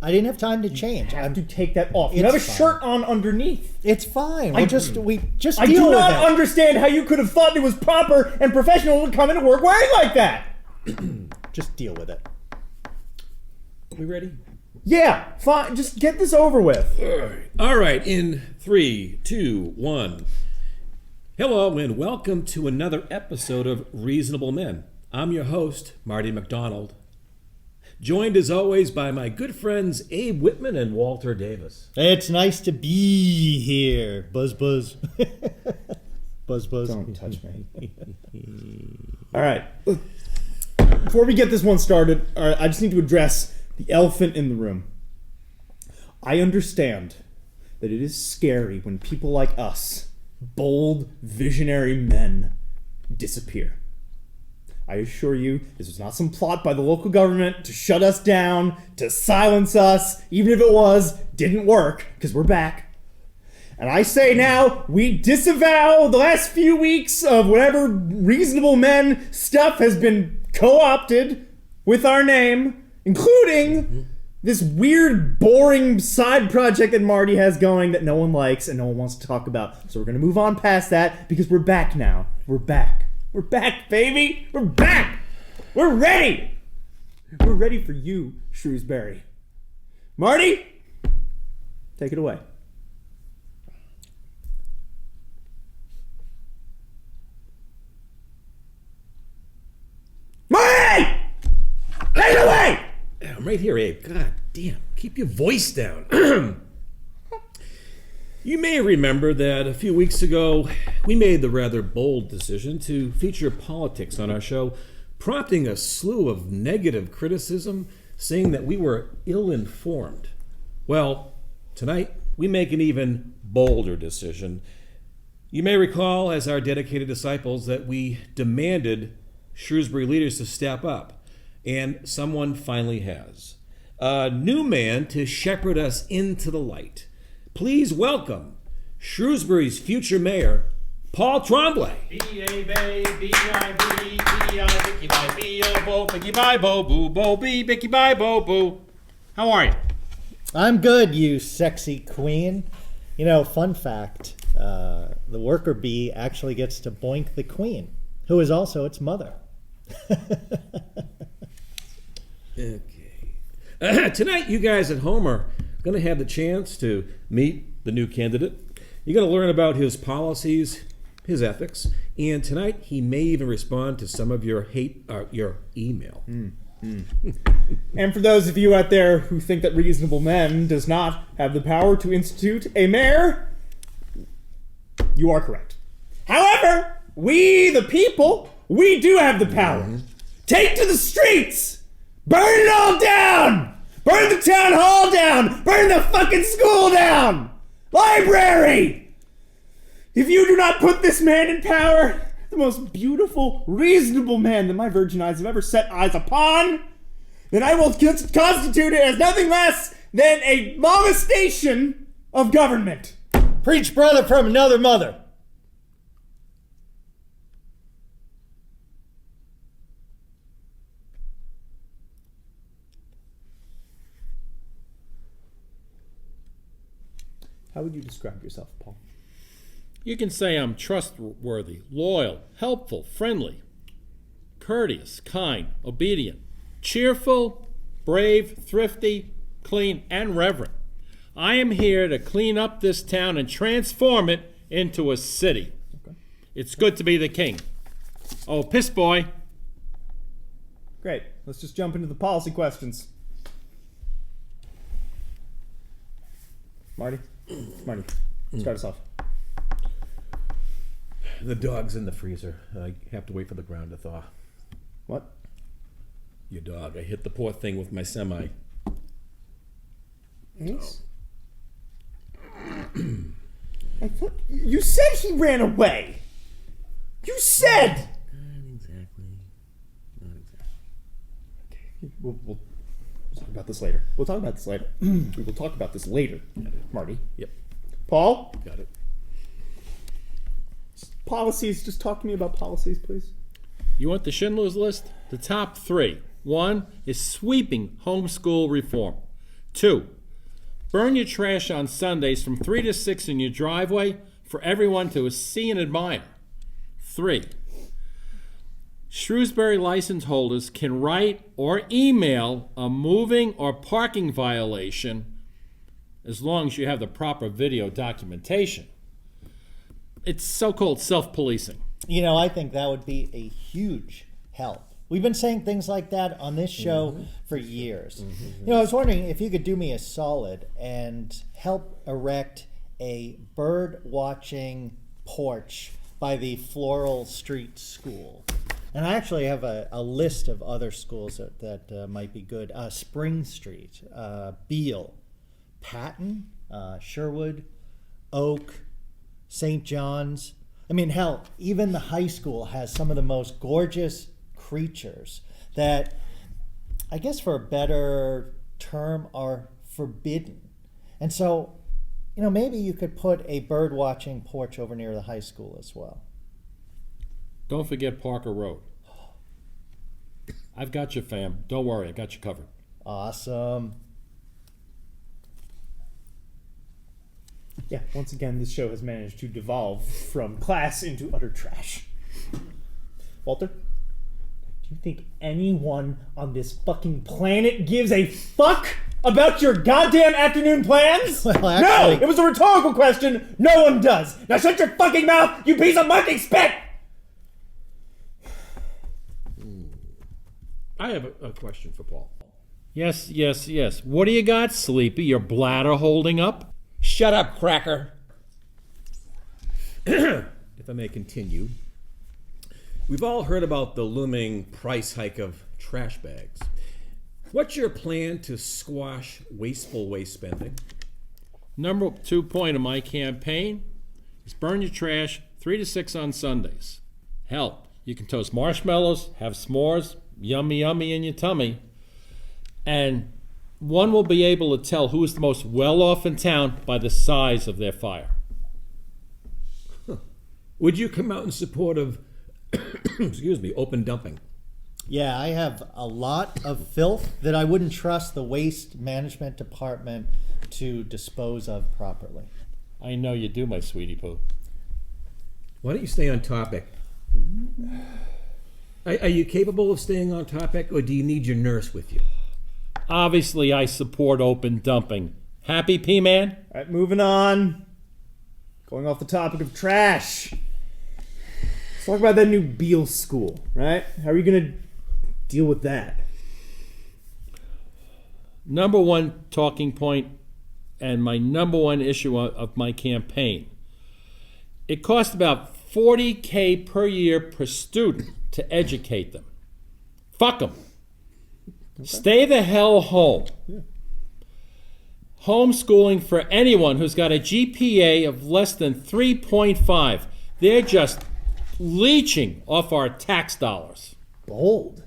I didn't have time to change. I have to take that off. You have a shirt on underneath. It's fine. We just deal with it. I do not understand how you could have thought it was proper and professional to come into work wearing like that. Just deal with it. We ready? Yeah, fine. Just get this over with. All right. In 3, 2, 1. Hello and welcome to another episode of Reasonable Men. I'm your host, Marty McDonald. Joined as always by my good friends Abe Whitman and Walter Davis. It's nice to be here. Buzz, buzz. Buzz, buzz. Don't touch me. All right. Before we get this one started, I just need to address the elephant in the room. I understand that it is scary when people like us, bold, visionary men, disappear. I assure you, this was not some plot by the local government to shut us down, to silence us. Even if it was, didn't work, because we're back. And I say now, we disavow the last few weeks of whatever Reasonable Men stuff has been co-opted with our name, including this weird, boring side project that Marty has going that no one likes and no one wants to talk about. So we're going to move on past that because we're back now. We're back. We're back, baby! We're back! We're ready! We're ready for you, Shrewsbury. Marty, take it away. Marty! Take it away! I'm right here, Abe. God damn. Keep your voice down. You may remember that a few weeks ago, we made the rather bold decision to feature politics on our show, prompting a slew of negative criticism, saying that we were ill-informed. Well, tonight, we make an even bolder decision. You may recall, as our dedicated disciples, that we demanded Shrewsbury leaders to step up, and someone finally has. A new man to shepherd us into the light. Please welcome Shrewsbury's future mayor, Paul Tremblay. B-A-B-I-B-B-I-Bicky-Bye-Bo-Boo-Bo-Bee-Bicky-Bye-Bo-Boo. How are you? I'm good, you sexy queen. You know, fun fact, the worker bee actually gets to boink the queen, who is also its mother. Okay. Tonight, you guys at home are going to have the chance to meet the new candidate. You're going to learn about his policies, his ethics, and tonight he may even respond to some of your your email. And for those of you out there who think that Reasonable Men does not have the power to institute a mayor, you are correct. However, we, the people, we do have the power. Take to the streets! Burn it all down! Burn the town hall down! Burn the fucking school down! Library! If you do not put this man in power, the most beautiful, reasonable man that my virgin eyes have ever set eyes upon, then I will constitute it as nothing less than a molestation of government. Preach, brother, from another mother. How would you describe yourself, Paul? You can say I'm trustworthy, loyal, helpful, friendly, courteous, kind, obedient, cheerful, brave, thrifty, clean, and reverent. I am here to clean up this town and transform it into a city. Okay. It's good to be the king. Oh, piss boy. Great. Let's just jump into the policy questions. Marty, start us off. The dog's in the freezer. I have to wait for the ground to thaw. What? Your dog. I hit the poor thing with my semi. Yes. I thought you said he ran away. You said. Not exactly. Okay. We'll talk about this later. We will talk about this later, Marty. Yep. Paul? Got it. Policies. Just talk to me about policies, please. You want the Schindler's List? The top 3. 1 is sweeping homeschool reform. 2, burn your trash on Sundays from 3 to 6 in your driveway for everyone to see and admire. 3, Shrewsbury license holders can write or email a moving or parking violation as long as you have the proper video documentation. It's so-called self-policing. You know, I think that would be a huge help. We've been saying things like that on this show for years. You know, I was wondering if you could do me a solid and help erect a bird watching porch by the Floral Street School. And I actually have a list of other schools that might be good. Spring Street, Beale, Patton, Sherwood, Oak, St. John's. I mean, hell, even the high school has some of the most gorgeous creatures that, I guess for a better term, are forbidden. And so, you know, maybe you could put a bird watching porch over near the high school as well. Don't forget Parker Road. I've got you, fam. Don't worry, I got you covered. Awesome. Yeah, once again, this show has managed to devolve from class into utter trash. Walter, do you think anyone on this fucking planet gives a fuck about your goddamn afternoon plans? Well, actually- No! It was a rhetorical question. No one does. Now shut your fucking mouth, you piece of mucking spit! I have a question for Paul. Yes. What do you got, Sleepy? Your bladder holding up? Shut up, cracker. If I may continue, we've all heard about the looming price hike of trash bags. What's your plan to squash wasteful waste spending? Number 2 point of my campaign is burn your trash 3 to 6 on Sundays. Hell, you can toast marshmallows, have s'mores, yummy in your tummy, and one will be able to tell who is the most well-off in town by the size of their fire. Would you come out in support of, open dumping? Yeah, I have a lot of filth that I wouldn't trust the waste management department to dispose of properly. I know you do, my sweetie poo. Why don't you stay on topic? Are you capable of staying on topic, or do you need your nurse with you? Obviously, I support open dumping. Happy, P-Man? All right, moving on. Going off the topic of trash. Let's talk about that new Beale school, right? How are you going to deal with that? Number 1 talking point and my number 1 issue of my campaign. It costs about $40,000 per year per student to educate them. Fuck them. Okay. Stay the hell home. Yeah. Homeschooling for anyone who's got a GPA of less than 3.5. They're just leeching off our tax dollars. Bold.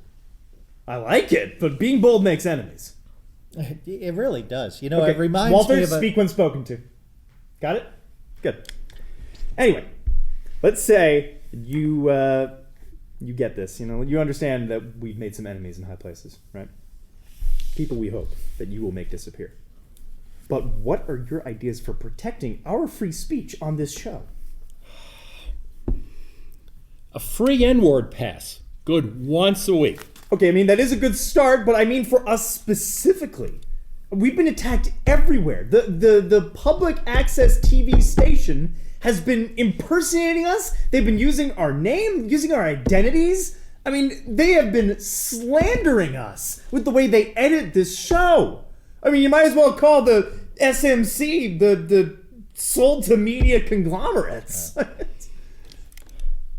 I like it, but being bold makes enemies. It really does. You know, okay. It reminds Walter, me of speak when spoken to. Got it? Good. Anyway, let's say you get this. You know, you understand that we've made some enemies in high places, right? People we hope that you will make disappear. But what are your ideas for protecting our free speech on this show? A free N-word pass. Good once a week. Okay, I mean, that is a good start, but I mean for us specifically. We've been attacked everywhere. The public access TV station has been impersonating us. They've been using our name, using our identities. I mean, they have been slandering us with the way they edit this show. I mean, you might as well call the SMC the sold to media conglomerates.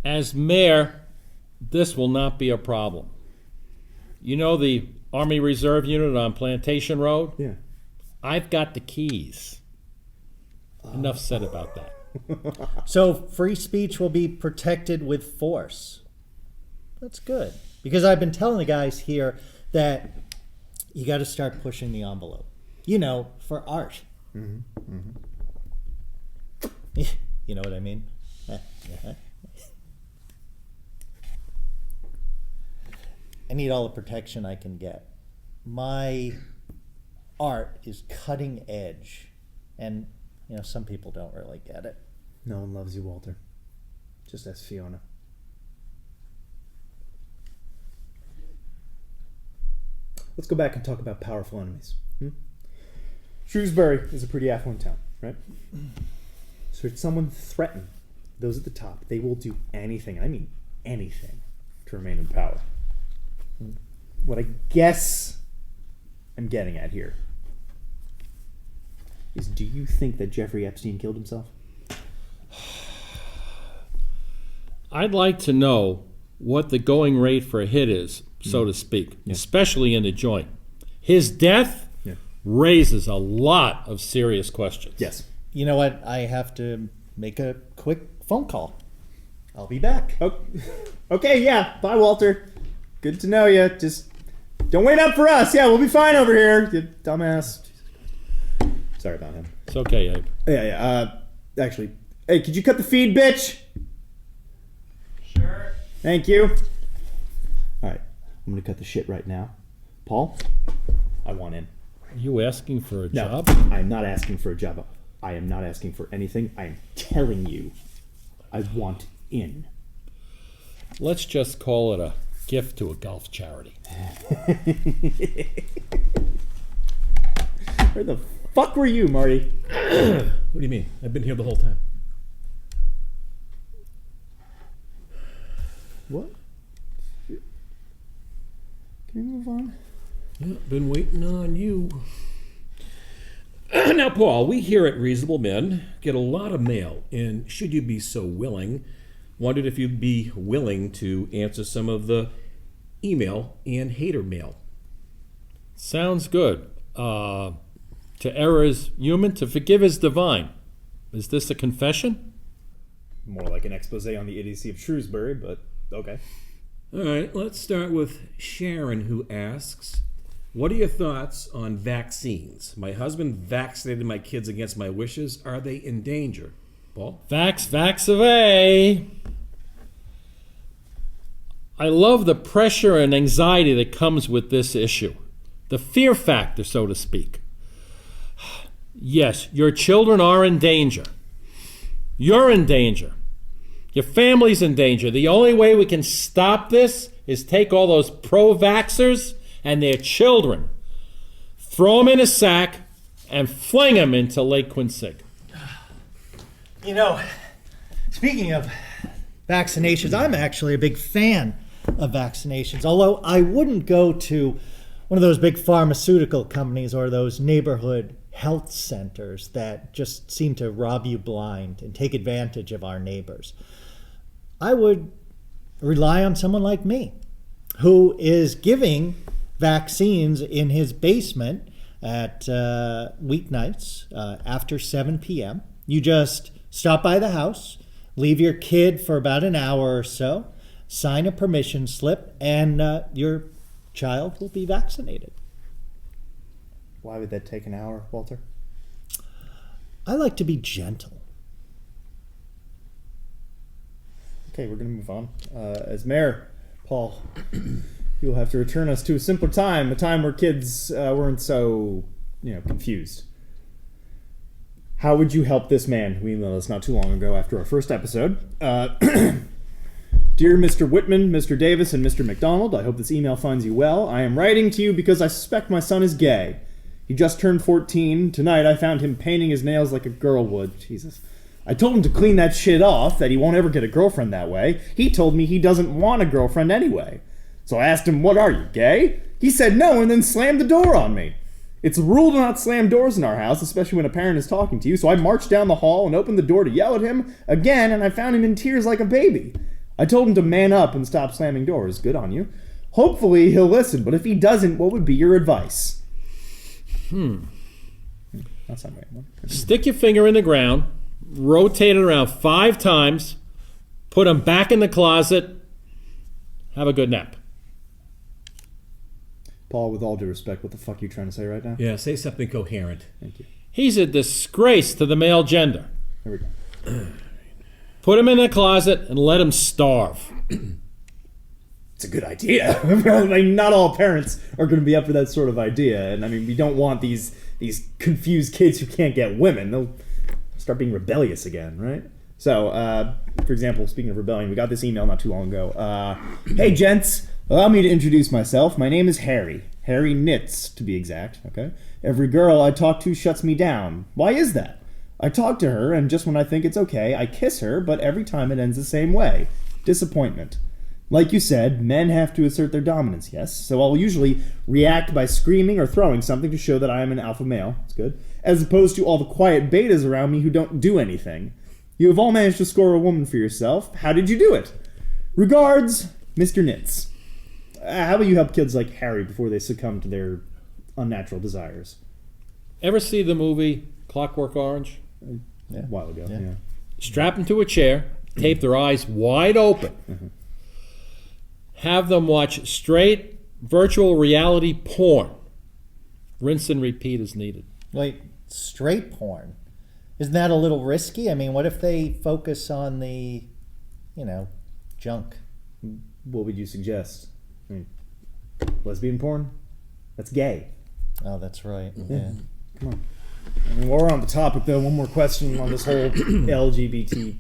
As mayor, this will not be a problem. You know the Army Reserve Unit on Plantation Road? Yeah. I've got the keys. Enough said about that. So free speech will be protected with force. That's good. Because I've been telling the guys here that you got to start pushing the envelope. You know, for art. Mm-hmm. Mm-hmm. You know what I mean? I need all the protection I can get. My art is cutting edge. And, some people don't really get it. No one loves you, Walter. Just ask Fiona. Let's go back and talk about powerful enemies. Shrewsbury is a pretty affluent town, right? So if someone threaten those at the top, they will do anything, I mean anything, to remain in power. What I guess I'm getting at here is, do you think that Jeffrey Epstein killed himself? I'd like to know what the going rate for a hit is, so to speak, especially in the joint. His death raises a lot of serious questions. Yes. You know what? I have to make a quick phone call. I'll be back. Oh, okay, yeah. Bye, Walter. Good to know you. Just don't wait up for us. Yeah, we'll be fine over here, you dumbass. Sorry about him. It's okay, Abe. Yeah. Actually, hey, could you cut the feed, bitch? Sure. Thank you. All right, I'm gonna cut the shit right now. Paul, I want in. Are you asking for a No, job? I'm not asking for a job. I am not asking for anything. I am telling you, I want in. Let's just call it a gift to a golf charity. Where the fuck were you, Marty? What do you mean? I've been here the whole time. What? Can we move on? Yeah, been waiting on you. Now, Paul, we here at Reasonable Men get a lot of mail, and should you be so willing, wondered if you'd be willing to answer some of the email and hater mail. Sounds good. To err is human, to forgive is divine. Is this a confession? More like an expose on the idiocy of Shrewsbury, but okay. All right, let's start with Sharon, who asks, what are your thoughts on vaccines? My husband vaccinated my kids against my wishes. Are they in danger? Paul? Vax away. I love the pressure and anxiety that comes with this issue. The fear factor, so to speak. Yes, your children are in danger. You're in danger. Your family's in danger. The only way we can stop this is take all those pro-vaxxers and their children, throw them in a sack, and fling them into Lake Quincy. Speaking of vaccinations, I'm actually a big fan of vaccinations, although I wouldn't go to one of those big pharmaceutical companies or those neighborhood health centers that just seem to rob you blind and take advantage of our neighbors. I would rely on someone like me, who is giving vaccines in his basement at weeknights after 7 p.m. You just stop by the house, leave your kid for about an hour or so, sign a permission slip, and your child will be vaccinated. Why would that take an hour, Walter? I like to be gentle. Okay, we're going to move on. As mayor, Paul, you'll have to return us to a simpler time, a time where kids weren't so, confused. How would you help this man who emailed us not too long ago after our first episode? Dear Mr. Whitman, Mr. Davis, and Mr. McDonald, I hope this email finds you well. I am writing to you because I suspect my son is gay. He just turned 14. Tonight I found him painting his nails like a girl would. Jesus. I told him to clean that shit off, that he won't ever get a girlfriend that way. He told me he doesn't want a girlfriend anyway. So I asked him, what are you, gay? He said no and then slammed the door on me. It's a rule to not slam doors in our house, especially when a parent is talking to you, so I marched down the hall and opened the door to yell at him again, and I found him in tears like a baby. I told him to man up and stop slamming doors. Good on you. Hopefully he'll listen, but if he doesn't, what would be your advice? That's not right. Stick your finger in the ground, rotate it around 5 times, put them back in the closet, have a good nap. Paul, with all due respect, what the fuck are you trying to say right now? Yeah, say something coherent. Thank you. He's a disgrace to the male gender. There we go. Put him in the closet and let him starve. it's a good idea. I mean, not all parents are going to be up for that sort of idea. And I mean, we don't want these confused kids who can't get women. They'll start being rebellious again, right? So, for example, speaking of rebellion, we got this email not too long ago. Hey, gents, allow me to introduce myself. My name is Harry. Harry Knits, to be exact, okay? Every girl I talk to shuts me down. Why is that? I talk to her, and just when I think it's okay, I kiss her, but every time it ends the same way. Disappointment. Like you said, men have to assert their dominance, yes? So I'll usually react by screaming or throwing something to show that I am an alpha male. That's good. As opposed to all the quiet betas around me who don't do anything. You have all managed to score a woman for yourself. How did you do it? Regards, Mr. Knits. How about you help kids like Harry before they succumb to their unnatural desires? Ever see the movie Clockwork Orange? A while ago, yeah. Strap them to a chair, tape their eyes wide open, have them watch straight virtual reality porn. Rinse and repeat as needed. Wait, straight porn? Isn't that a little risky? I mean, what if they focus on the, junk? What would you suggest? I mean, lesbian porn? That's gay. Oh, that's right. Yeah. Come on. I mean, while we're on the topic, though, one more question on this whole LGBTQ.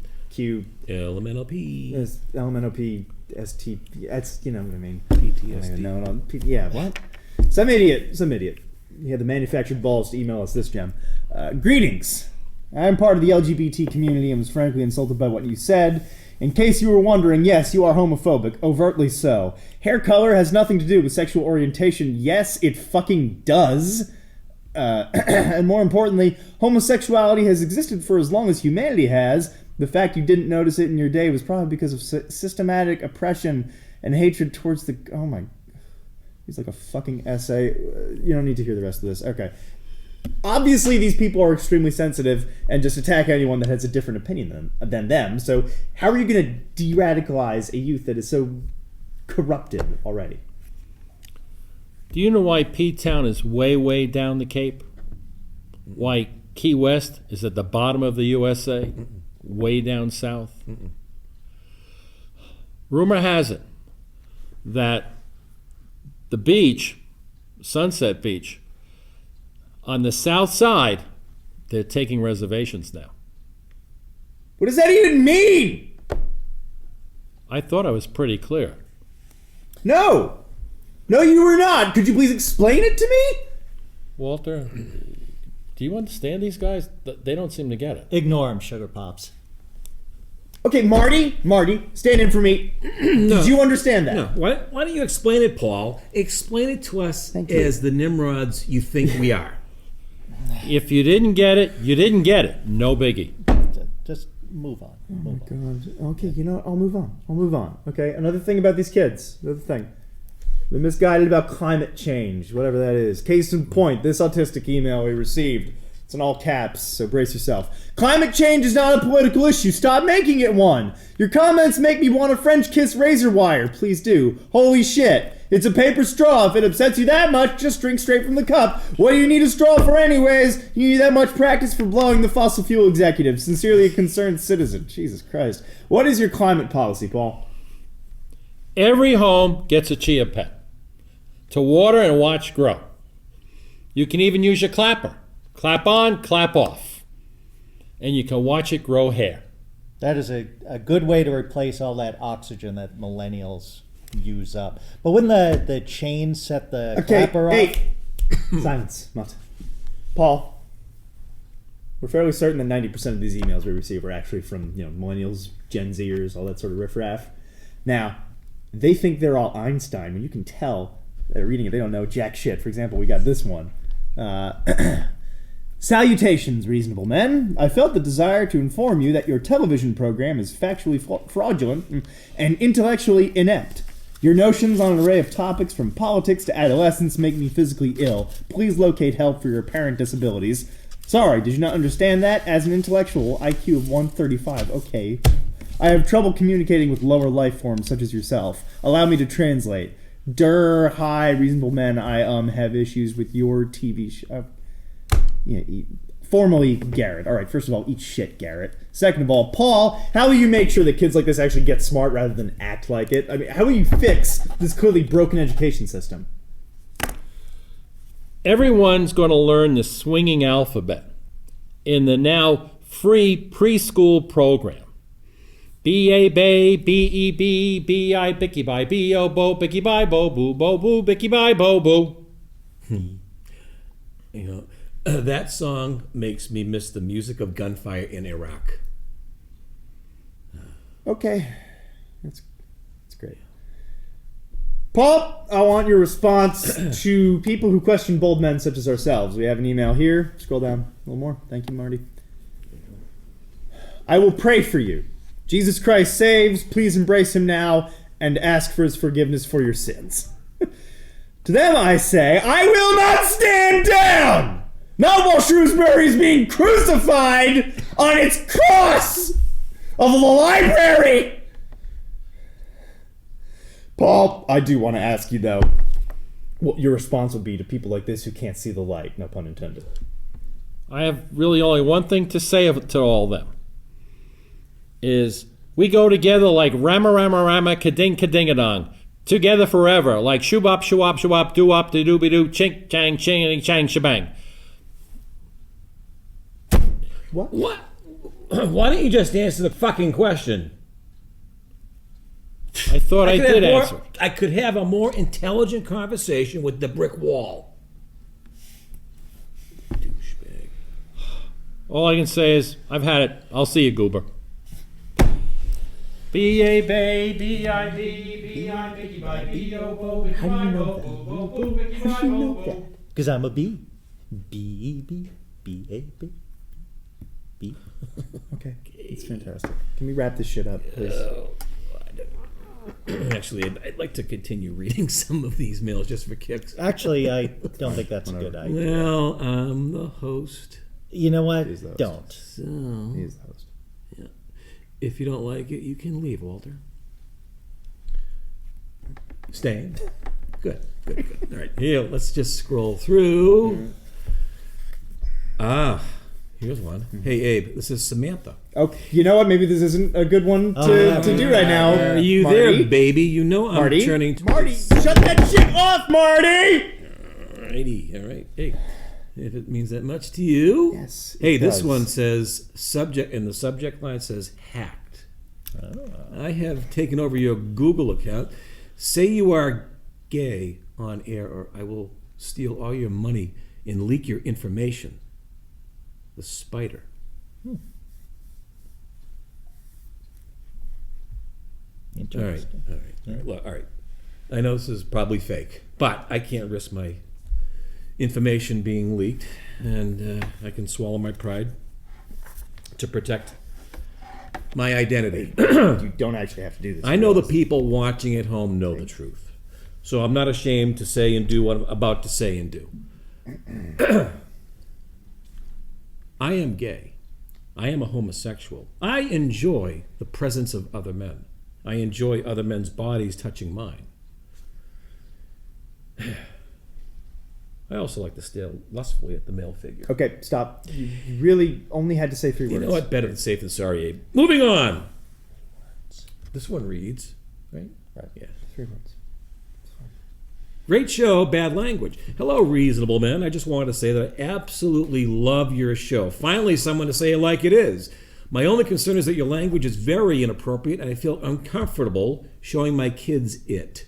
LMNOP. LMNOP, ST. That's, you know what I mean. PTSD. No, yeah, what? Some idiot. He had the manufactured balls to email us this gem. Greetings. I'm part of the LGBT community and was frankly insulted by what you said. In case you were wondering, yes, you are homophobic, overtly so. Hair color has nothing to do with sexual orientation. Yes, it fucking does. And more importantly, homosexuality has existed for as long as humanity has. The fact you didn't notice it in your day was probably because of systematic oppression and hatred towards the... Oh my... He's like a fucking essay. You don't need to hear the rest of this. Okay. Obviously, these people are extremely sensitive and just attack anyone that has a different opinion than them. So how are you going to de-radicalize a youth that is so corrupted already? Do you know why P-Town is way, way down the Cape? Why Key West is at the bottom of the USA? Way down south? Rumor has it that the beach, Sunset Beach, on the south side, they're taking reservations now. What does that even mean? I thought I was pretty clear. No, you were not. Could you please explain it to me? Walter, do you understand these guys? They don't seem to get it. Ignore him, Sugar Pops. Okay, Marty, stand in for me. Did you understand that? No. Why don't you explain it, Paul? Explain it to us as the Nimrods you think we are. If you didn't get it, you didn't get it. No biggie. Just move on. Move on. God. Okay, you know what? I'll move on. Okay, another thing about these kids. Another thing. They're misguided about climate change, whatever that is. Case in point, this autistic email we received. It's in all caps, so brace yourself. Climate change is not a political issue. Stop making it one. Your comments make me want a French kiss razor wire. Please do. Holy shit. It's a paper straw. If it upsets you that much, just drink straight from the cup. What do you need a straw for anyways? You need that much practice for blowing the fossil fuel executive. Sincerely a concerned citizen. Jesus Christ. What is your climate policy, Paul? Every home gets a chia pet to water and watch grow. You can even use your clapper. Clap on, clap off. And you can watch it grow hair. That is a good way to replace all that oxygen that millennials use up. But wouldn't the chain set the clapper off? Silence, Mutt. Paul, we're fairly certain that 90% of these emails we receive are actually from millennials, Gen Zers, all that sort of riffraff. Now, they think they're all Einstein, when you can tell they're reading it, they don't know jack shit. For example, we got this one. Salutations, reasonable men. I felt the desire to inform you that your television program is factually fraudulent and intellectually inept. Your notions on an array of topics from politics to adolescence make me physically ill. Please locate help for your apparent disabilities. Sorry, did you not understand that? As an intellectual, IQ of 135. Okay. I have trouble communicating with lower life forms such as yourself. Allow me to translate. Hi, reasonable men. I have issues with your TV show. Yeah, Formerly Garrett. All right, first of all, eat shit, Garrett. Second of all, Paul, how will you make sure that kids like this actually get smart rather than act like it? I mean, how will you fix this clearly broken education system? Everyone's going to learn the swinging alphabet in the now free preschool program. B-A-Bay, B-E-B, B-I, Bicky Bye, B-O, Bo, Bicky Bye, Bo, Boo, Bo, Boo, Bicky Bye, Bo, Boo. You know, that song makes me miss the music of gunfire in Iraq. Okay. That's great. Paul, I want your response to people who question bold men such as ourselves. We have an email here. Scroll down a little more. Thank you, Marty. I will pray for you. Jesus Christ saves. Please embrace him now and ask for his forgiveness for your sins. To them I say, I will not stand down! Not while Shrewsbury is being crucified on its cross of the library! Paul, I do want to ask you, though, what your response would be to people like this who can't see the light, no pun intended. I have really only one thing to say to all of them. Is we go together like Rama Rama Rama Kading Kadingadong. Together forever, like shoo-bop, shoo-wop, shoo-wop, doo-wop, doo-doo-be-doo, chink, chang, ching, chang, shebang. What? Why don't you just answer the fucking question? I thought I could have did more- answer. I could have a more intelligent conversation with the brick wall. Douchebag. All I can say is, I've had it. I'll see you, Goober. B-A-Bay, B-I-B, B-I, Bicky Bye, B-O-Bo, Bicky Bye, Bo, Bo, Bo, Bo, Bicky Bye, Bo, Bo. Because I'm a bee. B-E-B, B-A-B, B. Okay, it's fantastic. Can we wrap this shit up, please? Actually, I'd like to continue reading some of these mails just for kicks. Actually, I don't think that's a good idea. Well, I'm the host. You know what? He's the host. Don't. So, He's the host. if you don't like it, you can leave, Walter. Staying? Good. All right, here, let's just scroll through. Here's one. Hey, Abe, this is Samantha. Okay, you know what? Maybe this isn't a good one to do right now. Are you Marty? there, baby? You know I'm Marty? turning to Marty, shut that shit off, Marty! Alrighty, all right. Hey, if it means that much to you. Yes, it Hey, this does. one says subject, and the subject line says hacked. I have taken over your Google account. Say you are gay on air, or I will steal all your money and leak your information. The spider. All right, Interesting. all right. Look, all right. I know this is probably fake, but I can't risk my information being leaked, and I can swallow my pride to protect my identity. You don't actually have to do this. I know the people watching at home know the truth, so I'm not ashamed to say and do what I'm about to say and do. I am gay. I am a homosexual. I enjoy the presence of other men. I enjoy other men's bodies touching mine. I also like to stare lustfully at the male figure. Okay, stop. You really only had to say 3 You words. know what? Better than safe than sorry, Abe. Moving on. This one reads, right? Right. Yeah. 3 words. Great show, bad language. Hello, reasonable men. I just wanted to say that I absolutely love your show. Finally, someone to say it like it is. My only concern is that your language is very inappropriate, and I feel uncomfortable showing my kids it.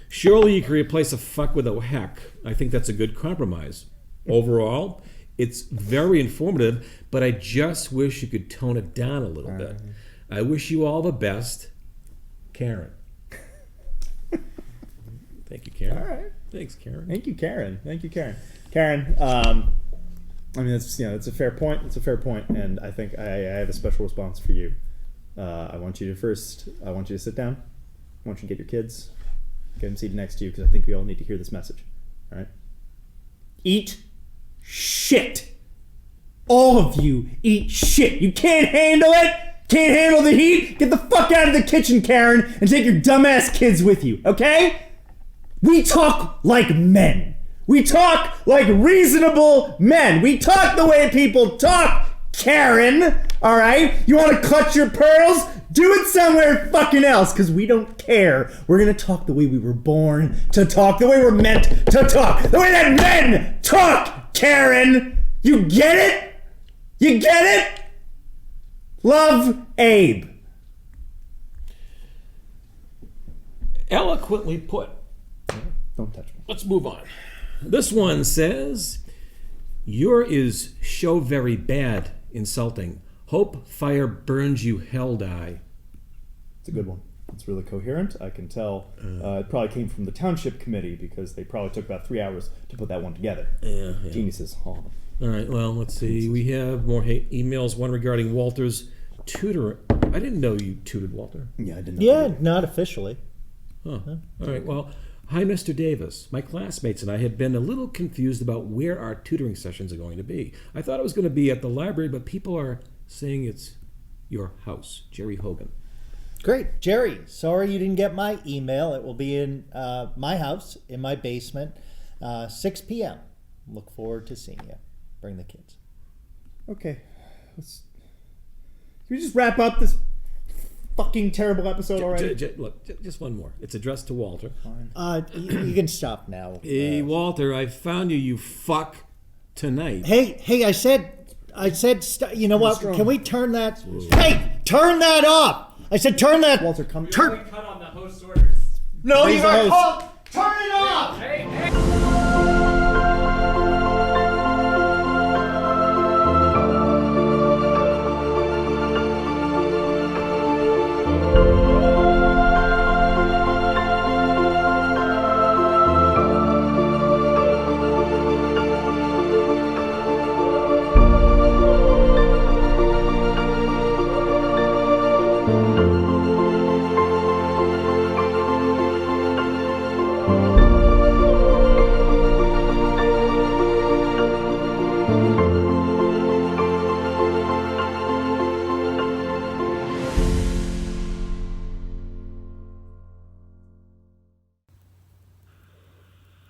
Surely you can replace a fuck with a heck. I think that's a good compromise. Overall, it's very informative, but I just wish you could tone it down a little bit. I wish you all the best, Karen. Thank you, Karen. All right. Thanks, Karen. Thank you, Karen. Karen, I mean, that's a fair point. It's a fair point, and I think I have a special response for you. I want you to sit down. I want you to get your kids, get them seated next to you, because I think we all need to hear this message. All right? Eat shit. All of you eat shit. You can't handle it. Can't handle the heat. Get the fuck out of the kitchen, Karen, and take your dumbass kids with you. Okay? We talk like men. We talk like reasonable men. We talk the way people talk, Karen. All right? You want to clutch your pearls? Do it somewhere fucking else, because we don't care. We're going to talk the way we were born to talk, the way we're meant to talk, the way that men talk, Karen. You get it? You get it? Love, Abe. Eloquently put. Don't touch me. Let's move on. This one says, "Your is show very bad, insulting. Hope fire burns you hell die." It's a good one. It's really coherent. I can tell it probably came from the township committee because they probably took about 3 hours to put that one together. Yeah. Geniuses. Oh. All right, well, let's see. We have more emails, one regarding Walter's tutor. I didn't know you tutored Walter. Yeah, I didn't know. Yeah, not officially. Huh. All right, well, hi, Mr. Davis. My classmates and I had been a little confused about where our tutoring sessions are going to be. I thought it was going to be at the library, but people are saying it's your house. Jerry Hogan. Great. Jerry, sorry you didn't get my email. It will be in my house, in my basement, 6 p.m. Look forward to seeing you. Bring the kids. Okay. Can we just wrap up this fucking terrible episode already? Look, just one more. It's addressed to Walter. You can stop now. Hey, Walter, I found you, you fuck, tonight. Hey, I said, you know what? Can we turn that? Hey, turn that off! I said, turn that. Walter, come. Turn. Cut on the host's orders. No, Raise you the are host. called. Turn it off. Hey!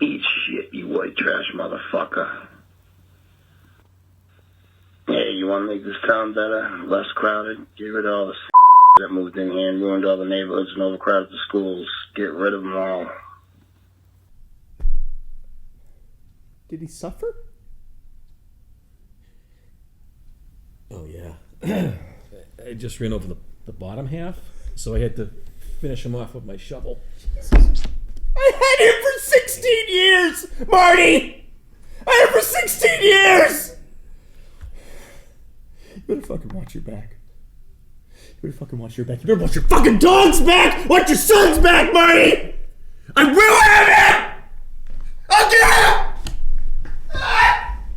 Eat shit, you white trash motherfucker. Hey, you want to make this town better, less crowded? Get rid of all the that moved in here and ruined all the neighborhoods and overcrowded the schools. Get rid of them all. Did he suffer? Oh, yeah. I just ran over the bottom half, so I had to finish him off with my shovel. I had him for 16 years, Marty! I had him for 16 years! You better fucking watch your back. You better fucking watch your back. You better watch your fucking dogs back! Watch your sons back, Marty! I will